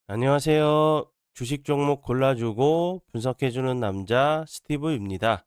안녕하세요. 주식 종목 골라주고 분석해주는 남자 스티브입니다.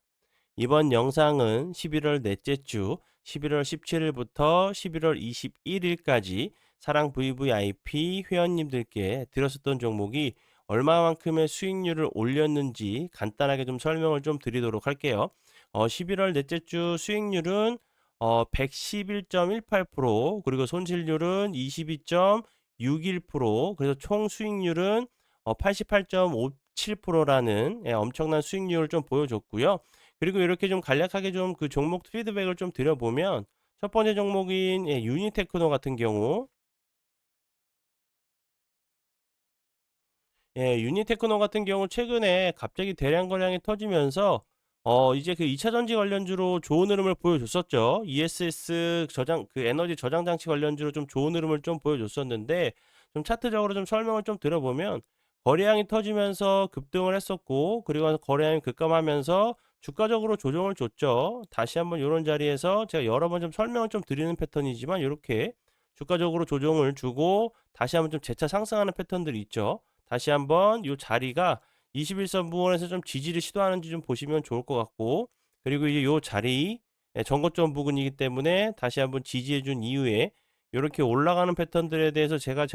이번 영상은 11월 넷째 주 11월 17일부터 11월 21일까지 사랑 VVIP 회원님들께 드렸었던 종목이 얼마만큼의 수익률을 올렸는지 간단하게 좀 설명을 좀 드리도록 할게요. 11월 넷째 주 수익률은 111.18%, 그리고 손실률은 22.61%, 그래서 총 수익률은 88.57%라는 엄청난 수익률을 좀 보여줬고요. 그리고 이렇게 좀 간략하게 좀 그 종목 피드백을 좀 드려보면, 첫 번째 종목인 유니테크노 같은 경우, 유니테크노 같은 경우 최근에 갑자기 대량 거래량이 터지면서 이제 그 2차 전지 관련주로 좋은 흐름을 보여줬었죠. ESS 저장 그 에너지 저장 장치 관련주로 좀 좋은 흐름을 좀 보여줬었는데, 좀 차트적으로 좀 설명을 좀 드려보면, 거래량이 터지면서 급등을 했었고, 그리고 거래량이 급감하면서 주가적으로 조정을 줬죠. 다시 한번 이런 자리에서 제가 여러 번 좀 설명을 좀 드리는 패턴이지만, 이렇게 주가적으로 조정을 주고 다시 한번 좀 재차 상승하는 패턴들이 있죠. 다시 한번 이 자리가 21선 부근에서 좀 지지를 시도하는지 좀 보시면 좋을 것 같고, 그리고 이제 이 자리 전고점 부근이기 때문에 다시 한번 지지해 준 이후에 이렇게 올라가는 패턴들에 대해서 제가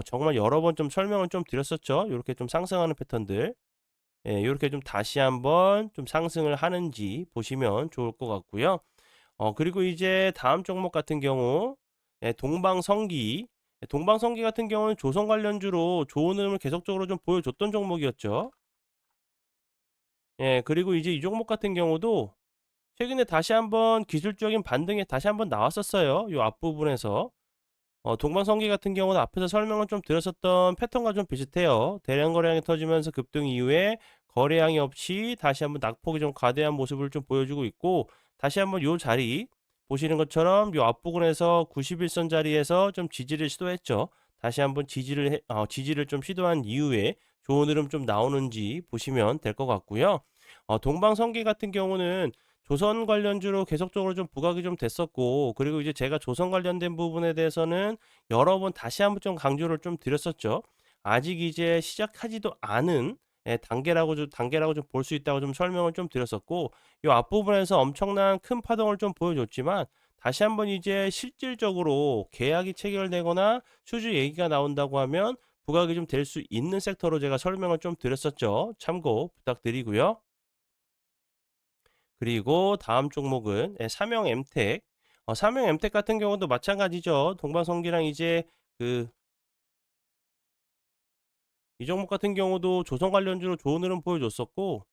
정말 여러 번 좀 설명을 좀 드렸었죠. 이렇게 좀 상승하는 패턴들, 이렇게 좀 다시 한번 좀 상승을 하는지 보시면 좋을 것 같고요. 그리고 이제 다음 종목 같은 경우, 동방성기. 동방성기 같은 경우는 조선 관련주로 좋은 흐름을 계속적으로 좀 보여줬던 종목이었죠. 그리고 이제 이 종목 같은 경우도 최근에 다시 한번 기술적인 반등에 다시 한번 나왔었어요. 요 앞부분에서. 동방성기 같은 경우는 앞에서 설명을 좀 드렸었던 패턴과 좀 비슷해요. 대량 거래량이 터지면서 급등 이후에 거래량이 없이 다시 한번 낙폭이 좀 과대한 모습을 좀 보여주고 있고, 다시 한번 요 자리 보시는 것처럼 요 앞부분에서 91선 자리에서 좀 지지를 시도했죠. 다시 한번 지지를 좀 시도한 이후에 좋은 흐름 좀 나오는지 보시면 될 것 같고요. 동방성기 같은 경우는 조선 관련주로 계속적으로 좀 부각이 좀 됐었고, 그리고 이제 제가 조선 관련된 부분에 대해서는 여러 번 다시 한번 좀 강조를 좀 드렸었죠. 아직 이제 시작하지도 않은 단계라고 좀 볼 수 있다고 좀 설명을 좀 드렸었고, 이 앞부분에서 엄청난 큰 파동을 좀 보여줬지만, 다시 한번 이제 실질적으로 계약이 체결되거나 수주 얘기가 나온다고 하면 부각이 좀 될 수 있는 섹터로 제가 설명을 좀 드렸었죠. 참고 부탁드리고요. 그리고 다음 종목은 삼형 엠텍. 삼형 엠텍 같은 경우도 마찬가지죠. 동방성기랑 이제 그 이 종목 같은 경우도 조선 관련주로 좋은 흐름 보여줬었고,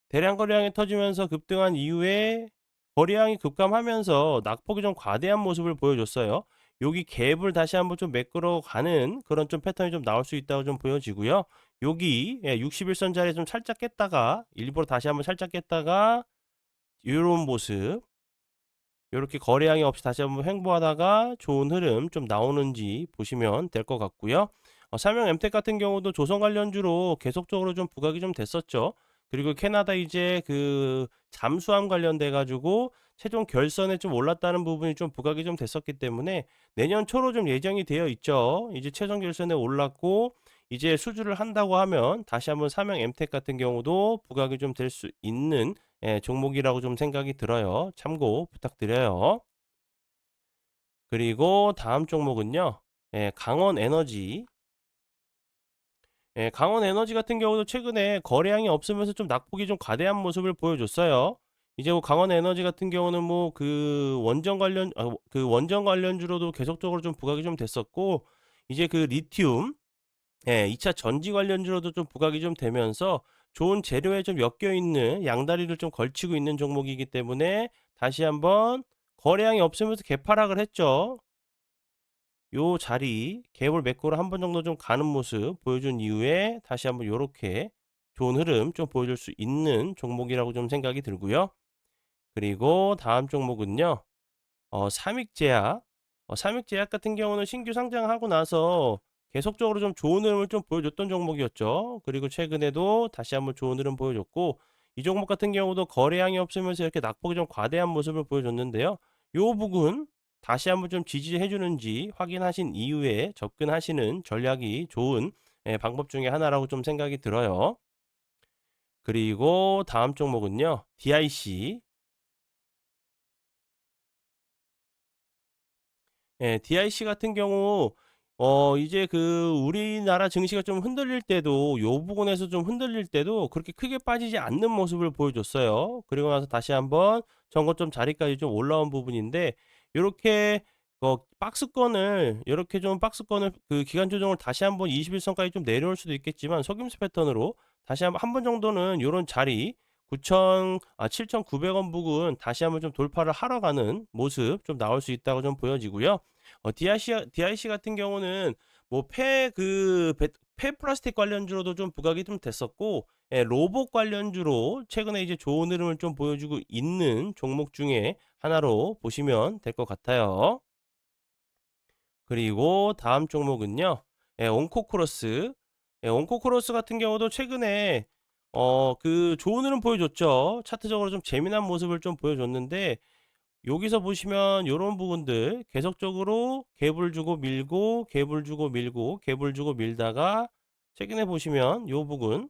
대량 거래량이 터지면서 급등한 이후에 거래량이 급감하면서 낙폭이 좀 과대한 모습을 보여줬어요. 여기 갭을 다시 한번 좀 매끄러 가는 그런 좀 패턴이 좀 나올 수 있다고 좀 보여지고요. 여기 61선 자리에 좀 살짝 깼다가 일부러 다시 한번 살짝 깼다가 이런 모습, 요렇게 거래량이 없이 다시 한번 횡보하다가 좋은 흐름 좀 나오는지 보시면 될 것 같고요. 삼형 엠텍 같은 경우도 조선 관련주로 계속적으로 좀 부각이 좀 됐었죠. 그리고 캐나다 이제 그 잠수함 관련돼 가지고 최종 결선에 좀 올랐다는 부분이 좀 부각이 좀 됐었기 때문에 내년 초로 좀 예정이 되어 있죠. 이제 최종 결선에 올랐고 이제 수주를 한다고 하면 다시 한번 삼형 엠텍 같은 경우도 부각이 좀 될 수 있는 종목이라고 좀 생각이 들어요. 참고 부탁드려요. 그리고 다음 종목은요. 강원 에너지. 강원 에너지 같은 경우도 최근에 거래량이 없으면서 좀 낙폭이 좀 과대한 모습을 보여줬어요. 이제 뭐 강원 에너지 같은 경우는 뭐 그 원전 관련주로도 계속적으로 좀 부각이 좀 됐었고, 이제 그 리튬 2차 전지 관련주로도 좀 부각이 좀 되면서 좋은 재료에 좀 엮여 있는 양다리를 좀 걸치고 있는 종목이기 때문에 다시 한번 거래량이 없으면서 개파락을 했죠. 요 자리 갭을 매꾸로 한 번 정도 좀 가는 모습 보여준 이후에 다시 한번 요렇게 좋은 흐름 좀 보여줄 수 있는 종목이라고 좀 생각이 들고요. 그리고 다음 종목은요. 삼익제약. 삼익제약 같은 경우는 신규 상장하고 나서 계속적으로 좀 좋은 흐름을 좀 보여줬던 종목이었죠. 그리고 최근에도 다시 한번 좋은 흐름 보여줬고, 이 종목 같은 경우도 거래량이 없으면서 이렇게 낙폭이 좀 과대한 모습을 보여줬는데요. 요 부분 다시 한번 좀 지지해 주는지 확인하신 이후에 접근하시는 전략이 좋은 방법 중에 하나라고 좀 생각이 들어요. 그리고 다음 종목은요. DIC. DIC 같은 경우 이제 그 우리나라 증시가 좀 흔들릴 때도 요 부분에서 좀 흔들릴 때도 그렇게 크게 빠지지 않는 모습을 보여줬어요. 그리고 나서 다시 한번 전고점 자리까지 좀 올라온 부분인데 요렇게 박스권을 요렇게 좀 박스권을 그 기간 조정을 다시 한번 21 선까지 좀 내려올 수도 있겠지만 속임수 패턴으로 다시 한 번 정도는 요런 자리 7,900원 부근 다시 한번 좀 돌파를 하러 가는 모습 좀 나올 수 있다고 좀 보여지고요. DIC 같은 경우는 뭐 폐 플라스틱 관련주로도 좀 부각이 좀 됐었고, 로봇 관련주로 최근에 이제 좋은 흐름을 좀 보여주고 있는 종목 중에 하나로 보시면 될 것 같아요. 그리고 다음 종목은요. 온코크로스. 온코크로스 같은 경우도 최근에 좋은 흐름 보여줬죠. 차트적으로 좀 재미난 모습을 좀 보여줬는데 여기서 보시면 요런 부분들 계속적으로 갭을 주고 밀고 갭을 주고 밀고 갭을 주고 밀다가 최근에 보시면 요 부분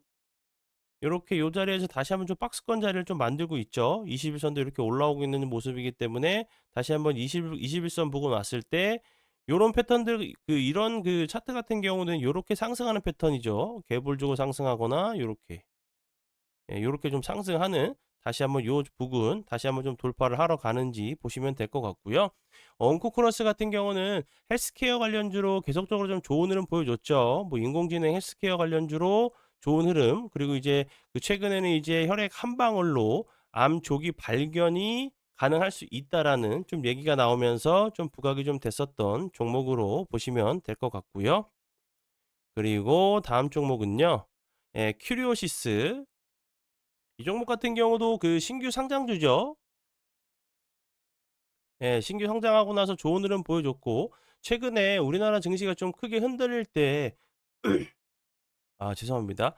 요렇게 요 자리에서 다시 한번 좀 박스권 자리를 좀 만들고 있죠. 21선도 이렇게 올라오고 있는 모습이기 때문에 다시 한번 21선 보고 났을 때 요런 패턴들 이런 차트 같은 경우는 요렇게 상승하는 패턴이죠. 갭을 주고 상승하거나 요렇게 요렇게 좀 상승하는 다시 한번 요 부근 다시 한번 좀 돌파를 하러 가는지 보시면 될 것 같고요. 온코크로스 같은 경우는 헬스케어 관련주로 계속적으로 좀 좋은 흐름 보여줬죠. 뭐 인공지능 헬스케어 관련주로 좋은 흐름 그리고 이제 최근에는 이제 혈액 한 방울로 암 조기 발견이 가능할 수 있다라는 좀 얘기가 나오면서 좀 부각이 좀 됐었던 종목으로 보시면 될 것 같고요. 그리고 다음 종목은요. 큐리오시스. 이 종목 같은 경우도 신규 상장주죠. 신규 상장하고 나서 좋은 흐름 보여줬고 최근에 우리나라 증시가 좀 크게 흔들릴 때 죄송합니다.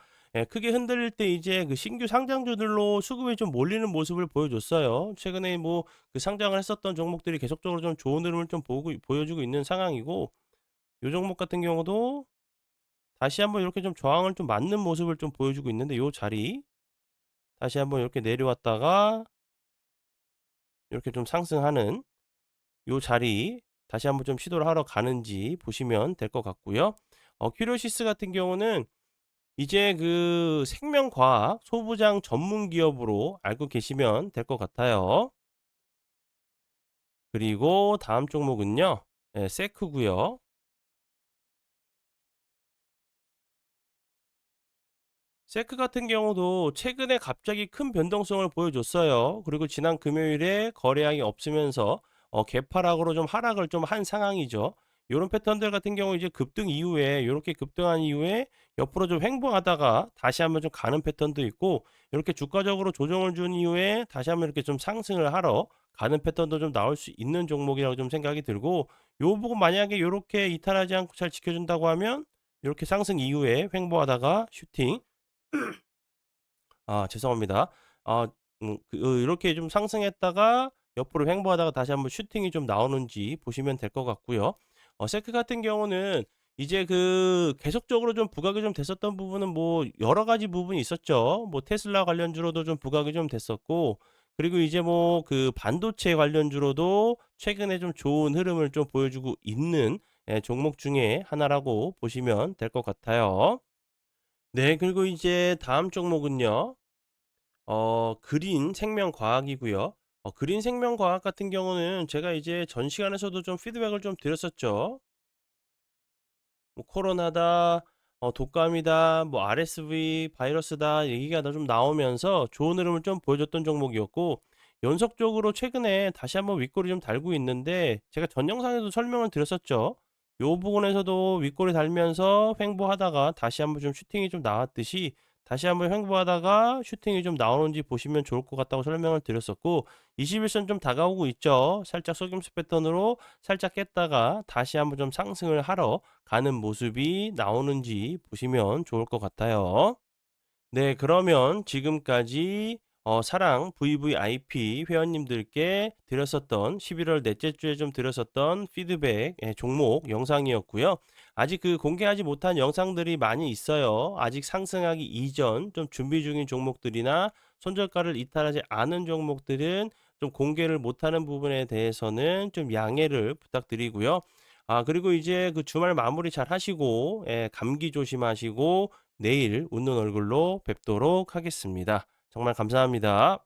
크게 흔들릴 때 이제 신규 상장주들로 수급이 좀 몰리는 모습을 보여줬어요. 최근에 뭐 상장을 했었던 종목들이 계속적으로 좀 좋은 흐름을 좀 보여주고 있는 상황이고 요 종목 같은 경우도 다시 한번 이렇게 좀 저항을 좀 맞는 모습을 좀 보여주고 있는데 요 자리 다시 한번 이렇게 내려왔다가 이렇게 좀 상승하는 요 자리 다시 한번 좀 시도를 하러 가는지 보시면 될 것 같고요. 큐리오시스 같은 경우는 이제 생명과학 소부장 전문 기업으로 알고 계시면 될 것 같아요. 그리고 다음 종목은요. 세크고요. 세크 같은 경우도 최근에 갑자기 큰 변동성을 보여줬어요. 그리고 지난 금요일에 거래량이 없으면서 개파락으로 좀 하락을 좀 한 상황이죠. 요런 패턴들 같은 경우 이제 급등 이후에 요렇게 급등한 이후에 옆으로 좀 횡보하다가 다시 한번 좀 가는 패턴도 있고 이렇게 주가적으로 조정을 준 이후에 다시 한번 이렇게 좀 상승을 하러 가는 패턴도 좀 나올 수 있는 종목이라고 좀 생각이 들고 요 부분 만약에 요렇게 이탈하지 않고 잘 지켜준다고 하면 이렇게 상승 이후에 횡보하다가 슈팅 죄송합니다. 이렇게 좀 상승했다가 옆으로 횡보하다가 다시 한번 슈팅이 좀 나오는지 보시면 될 것 같고요. 세크 같은 경우는 이제 계속적으로 좀 부각이 좀 됐었던 부분은 뭐 여러 가지 부분이 있었죠. 뭐 테슬라 관련주로도 좀 부각이 좀 됐었고 그리고 이제 뭐 반도체 관련주로도 최근에 좀 좋은 흐름을 좀 보여주고 있는 종목 중에 하나라고 보시면 될 것 같아요. 네, 그리고 이제 다음 종목은요. 그린 생명과학이고요. 그린 생명과학 같은 경우는 제가 이제 전 시간에서도 좀 피드백을 좀 드렸었죠. 뭐 코로나다, 독감이다, 뭐 RSV 바이러스다 얘기가 좀 나오면서 좋은 흐름을 좀 보여줬던 종목이었고 연속적으로 최근에 다시 한번 윗골이 좀 달고 있는데 제가 전 영상에도 설명을 드렸었죠. 요 부분에서도 윗골이 달면서 횡보하다가 다시 한번 좀 슈팅이 좀 나왔듯이 다시 한번 횡보하다가 슈팅이 좀 나오는지 보시면 좋을 것 같다고 설명을 드렸었고 21선 좀 다가오고 있죠. 살짝 속임수 패턴으로 살짝 깼다가 다시 한번 좀 상승을 하러 가는 모습이 나오는지 보시면 좋을 것 같아요. 네, 그러면 지금까지 사랑 VVIP 회원님들께 드렸었던 11월 넷째 주에 좀 드렸었던 피드백 종목 영상이었고요. 아직 그 공개하지 못한 영상들이 많이 있어요. 아직 상승하기 이전 좀 준비 중인 종목들이나 손절가를 이탈하지 않은 종목들은 좀 공개를 못하는 부분에 대해서는 좀 양해를 부탁드리고요. 그리고 이제 그 주말 마무리 잘 하시고, 예, 감기 조심하시고, 내일 웃는 얼굴로 뵙도록 하겠습니다. 정말 감사합니다.